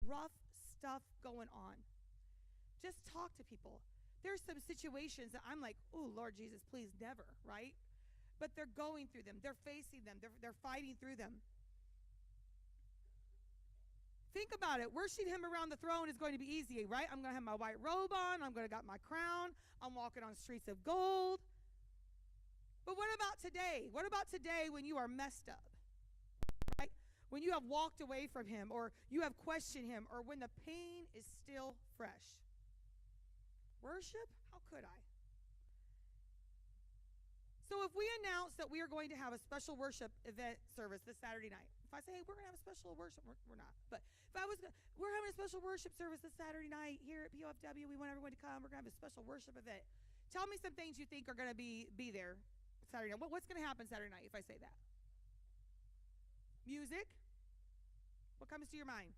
rough stuff going on. Just talk to people. There's some situations that I'm like, oh, Lord Jesus, please never, right? But they're going through them. They're facing them. They're fighting through them. Think about it. Worshiping him around the throne is going to be easy, right? I'm going to have my white robe on. I'm going to got my crown. I'm walking on streets of gold. But what about today? What about today when you are messed up? Right? When you have walked away from him, or you have questioned him, or when the pain is still fresh? Worship? How could I? So if we announce that we are going to have a special worship event service this Saturday night, if I say, hey, we're going to have a special worship, we're not. But if I was, we're having a special worship service this Saturday night here at POFW. We want everyone to come. We're going to have a special worship event. Tell me some things you think are going to be there Saturday night. What's going to happen Saturday night if I say that? Music. What comes to your mind?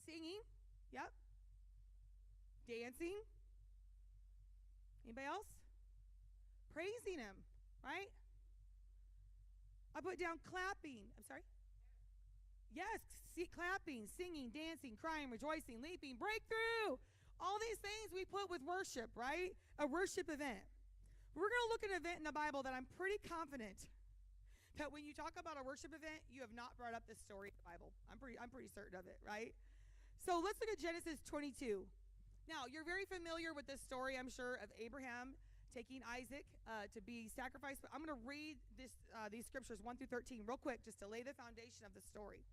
Singing. Yep. Dancing. Anybody else? Praising him, right? I put down clapping. I'm sorry? Yes, clapping, singing, dancing, crying, rejoicing, leaping, breakthrough. All these things we put with worship, right? A worship event. We're going to look at an event in the Bible that I'm pretty confident that when you talk about a worship event, you have not brought up this story in the Bible. I'm pretty certain of it, right? So let's look at Genesis 22. Now, you're very familiar with this story, I'm sure, of Abraham taking Isaac to be sacrificed. But I'm going to read these scriptures 1 through 13 real quick just to lay the foundation of the story.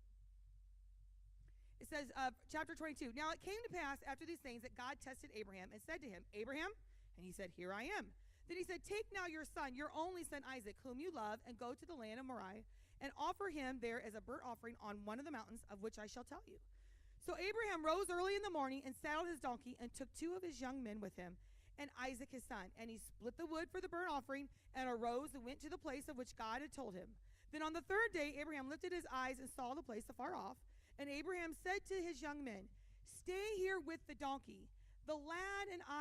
It says, chapter 22, now it came to pass after these things that God tested Abraham and said to him, Abraham? And he said, here I am. Then he said, take now your son, your only son Isaac, whom you love, and go to the land of Moriah, and offer him there as a burnt offering on one of the mountains of which I shall tell you. So Abraham rose early in the morning and saddled his donkey and took 2 of his young men with him, and Isaac his son. And he split the wood for the burnt offering and arose and went to the place of which God had told him. Then on the 3rd day, Abraham lifted his eyes and saw the place afar off. And Abraham said to his young men, stay here with the donkey. The lad and I